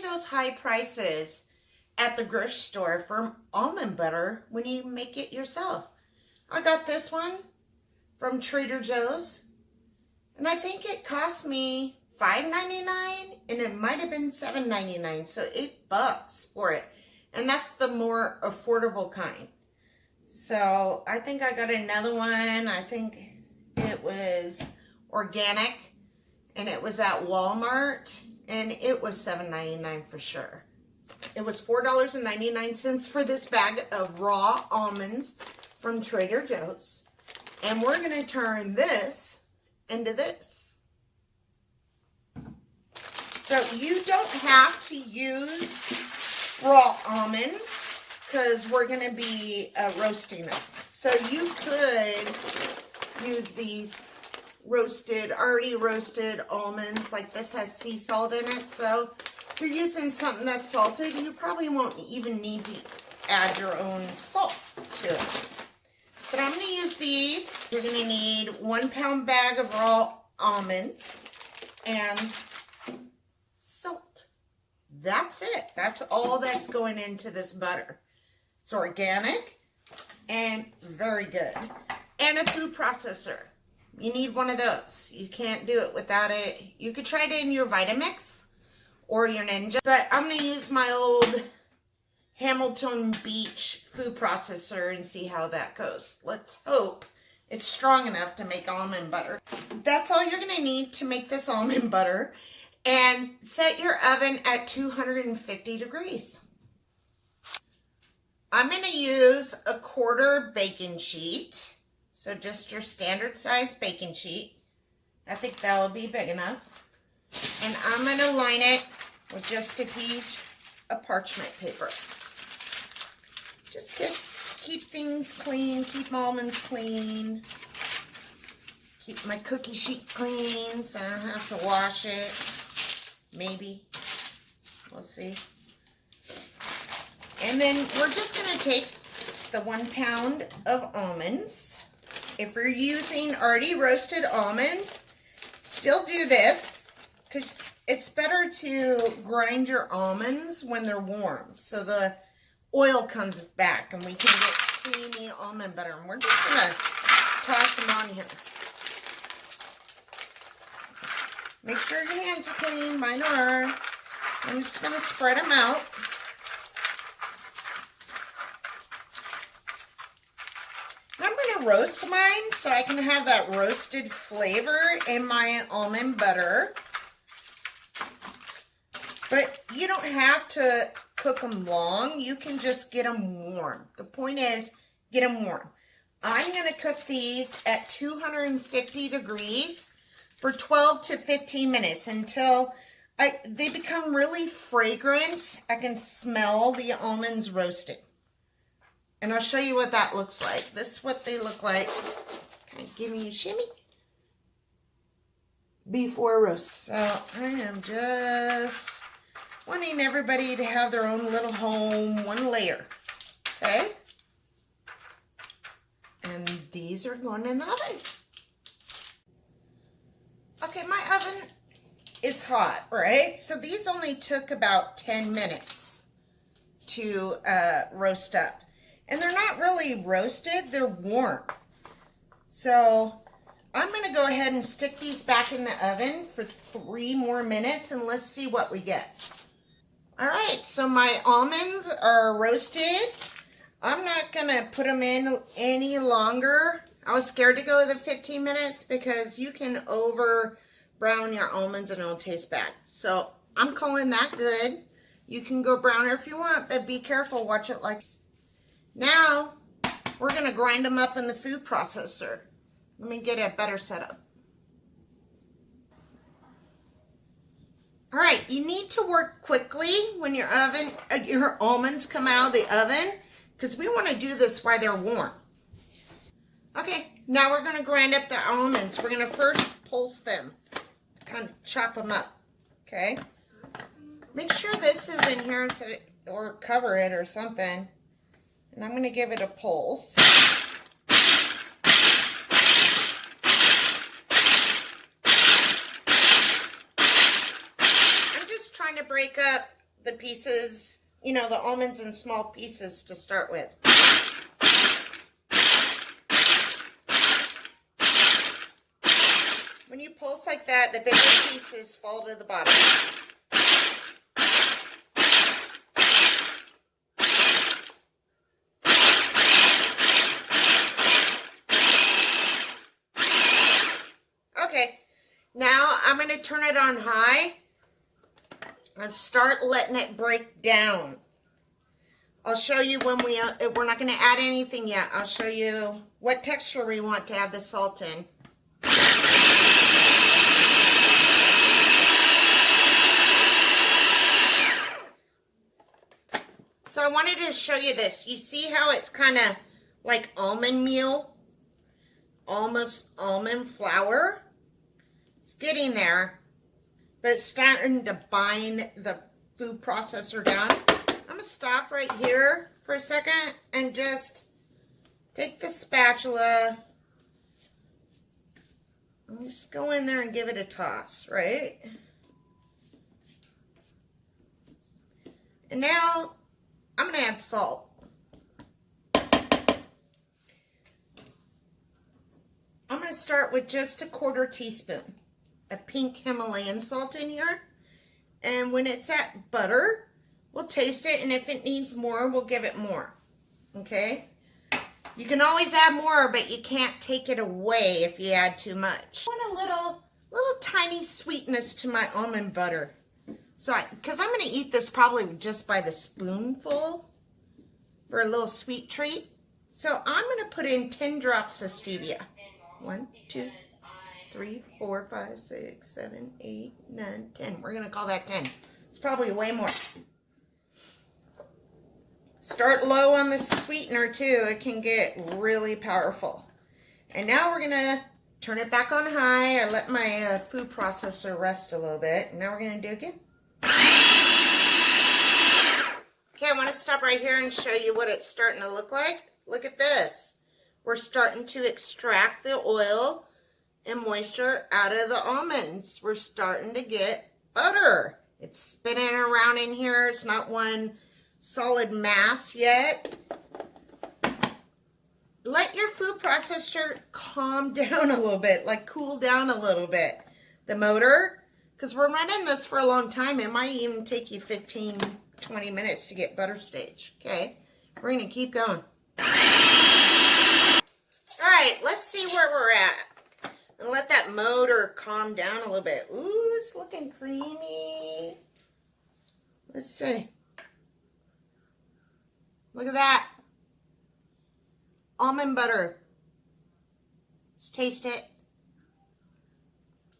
those high prices at the grocery store for almond butter when you make it yourself. I got this one from Trader Joe's, and I think it cost me $5.99, and it might have been $7.99, so $8 for it. And that's the more affordable kind. So I think I got another one. I think it was organic, and it was at Walmart, and it was $7.99 for sure. It was $4.99 for this bag of raw almonds from Trader Joe's. And we're going to turn this into this. So you don't have to use raw almonds because we're going to be roasting them. So you could use these already roasted almonds. Like this has sea salt in it. So if you're using something that's salted, you probably won't even need to add your own salt to it. But I'm going to use these. You're going to need 1 pound bag of raw almonds and salt. That's it. That's all that's going into this butter. It's organic and very good. And a food processor. You need one of those. You can't do it without it. You could try it in your Vitamix or your Ninja. But I'm going to use my old Hamilton Beach food processor and see how that goes. Let's hope it's strong enough to make almond butter. That's all you're going to need to make this almond butter. And set your oven at 250 degrees. I'm going to use a 1/4 baking sheet. So just your standard size baking sheet. I think that will be big enough. And I'm going to line it with just a piece of parchment paper. Just to keep things clean, keep almonds clean. Keep my cookie sheet clean so I don't have to wash it. Maybe. We'll see. And then we're just going to take the 1 pound of almonds. If you're using already roasted almonds, still do this because it's better to grind your almonds when they're warm so the oil comes back and we can get creamy almond butter. And we're just going to toss them on here. Make sure your hands are clean. Mine are. I'm just going to spread them out. I'm going to roast mine so I can have that roasted flavor in my almond butter. But you don't have to cook them long. You can just get them warm. The point is, get them warm. I'm going to cook these at 250 degrees for 12 to 15 minutes until they become really fragrant. I can smell the almonds roasting. And I'll show you what that looks like. This is what they look like. Kind of give me a shimmy before roast. So I am just wanting everybody to have their own little home, one layer. Okay? And these are going in the oven. Okay, my oven is hot, right? So these only took about 10 minutes to roast up. And they're not really roasted, they're warm. So I'm going to go ahead and stick these back in the oven for 3 more minutes and let's see what we get. All right, so my almonds are roasted. I'm not going to put them in any longer. I was scared to go the 15 minutes because you can over brown your almonds and it'll taste bad. So I'm calling that good. You can go browner if you want, but be careful. Watch it like. Now we're going to grind them up in the food processor. Let me get a better setup. All right, you need to work quickly when your almonds come out of the oven because we want to do this while they're warm. Okay, now we're going to grind up the almonds. We're going to first pulse them, kind of chop them up, okay? Make sure this is in here or cover it or something. And I'm going to give it a pulse. I'm just trying to break up the pieces, you know, the almonds in small pieces to start with. When you pulse like that, the bigger pieces fall to the bottom. Okay, now I'm going to turn it on high and start letting it break down. I'll show you when we're not going to add anything yet. I'll show you what texture we want to add the salt in. So I wanted to show you this. You see how it's kind of like almond meal? Almost almond flour? It's getting there, but it's starting to bind the food processor down. I'm going to stop right here for a second and just take the spatula and just go in there and give it a toss, right? And now I'm going to add salt. I'm going to start with just a 1/4 teaspoon of pink Himalayan salt in here. And when it's at butter, we'll taste it, and if it needs more, we'll give it more. Okay? You can always add more, but you can't take it away if you add too much. I want a little tiny sweetness to my almond butter. So, because I'm going to eat this probably just by the spoonful for a little sweet treat. So I'm going to put in 10 drops of stevia. 1, 2, 3, 4, 5, 6, 7, 8, 9, 10. We're going to call that 10. It's probably way more. Start low on the sweetener too. It can get really powerful. And now we're going to turn it back on high. I let my food processor rest a little bit. And now we're going to do it again. Okay, I want to stop right here and show you what it's starting to look like. Look at this. We're starting to extract the oil and moisture out of the almonds. We're starting to get butter. It's spinning around in here. It's not one solid mass yet. Let your food processor calm down a little bit, like cool down a little bit. The motor, because we're running this for a long time. It might even take you 15, 20 minutes to get butter stage. Okay, we're going to keep going. All right, let's see where we're at. And let that motor calm down a little bit. Ooh, it's looking creamy. Let's see. Look at that. Almond butter. Let's taste it.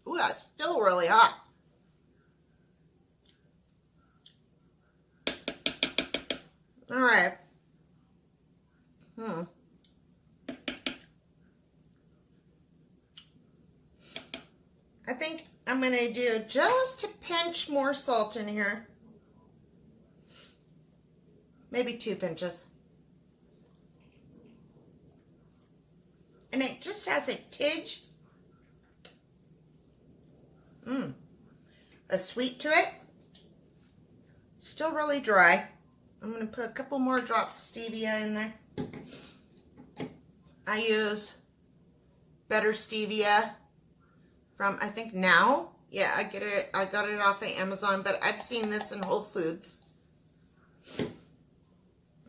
Ooh, that's still really hot. All right. I think I'm going to do just a pinch more salt in here. Maybe 2 pinches. And it just has a tidge. A sweet to it. Still really dry. I'm going to put a couple more drops of stevia in there. I use Better Stevia from, I think Now. Yeah, I got it off of Amazon, but I've seen this in Whole Foods.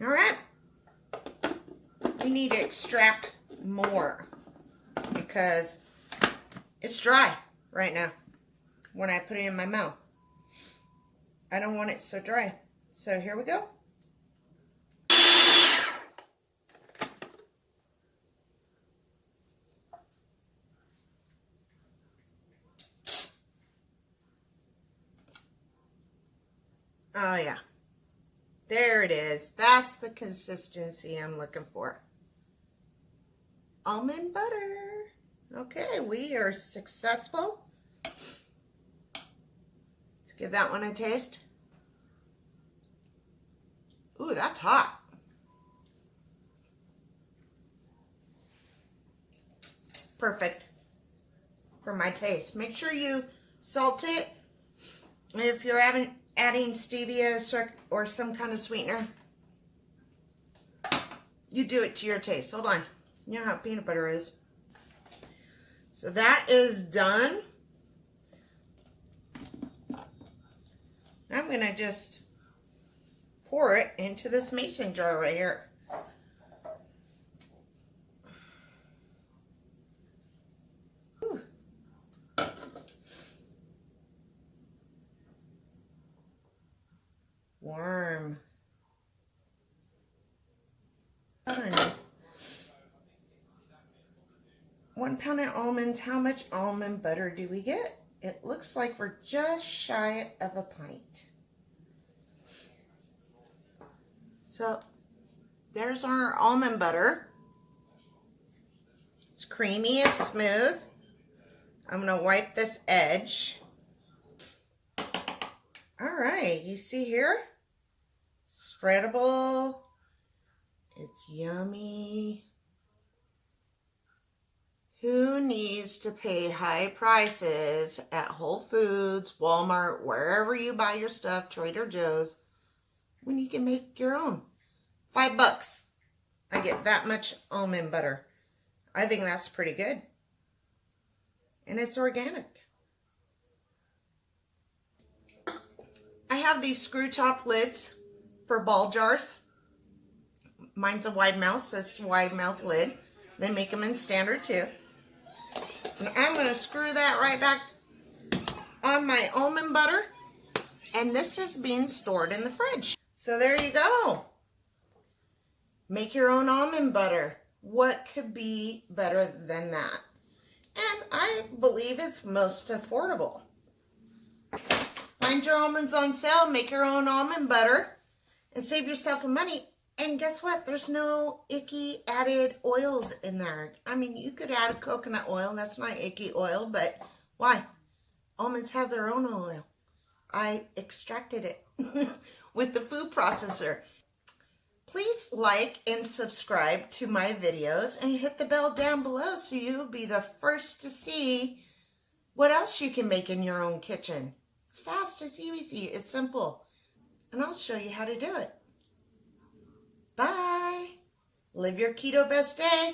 All right. We need to extract more because it's dry right now when I put it in my mouth. I don't want it so dry. So here we go. Oh yeah. There it is. That's the consistency I'm looking for. Almond butter. Okay, we are successful. Let's give that one a taste. Ooh, that's hot. Perfect for my taste. Make sure you salt it. If you're adding stevia or some kind of sweetener, you do it to your taste. Hold on. You know how peanut butter is. So that is done. I'm going to just pour it into this mason jar right here. Whew. Warm. 1 pound of almonds. How much almond butter do we get? It looks like we're just shy of a pint. So there's our almond butter. It's creamy, it's smooth. I'm gonna wipe this edge. All right, you see here? Spreadable. It's yummy. Who needs to pay high prices at Whole Foods, Walmart, wherever you buy your stuff, Trader Joe's, when you can make your own? $5. I get that much almond butter. I think that's pretty good. And it's organic. I have these screw top lids for ball jars. Mine's a wide mouth, so it's a wide mouth lid. They make them in standard too. And I'm going to screw that right back on my almond butter. And this is being stored in the fridge. So there you go. Make your own almond butter. What could be better than that? And I believe it's most affordable. Find your almonds on sale, make your own almond butter, and save yourself money. And guess what? There's no icky added oils in there. I mean, you could add coconut oil. That's not icky oil, but why? Almonds have their own oil. I extracted it with the food processor. Please like and subscribe to my videos and hit the bell down below so you'll be the first to see what else you can make in your own kitchen. It's fast, it's easy, it's simple. And I'll show you how to do it. Bye. Live your keto best day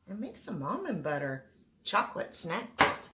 and make some almond butter. Chocolate's next.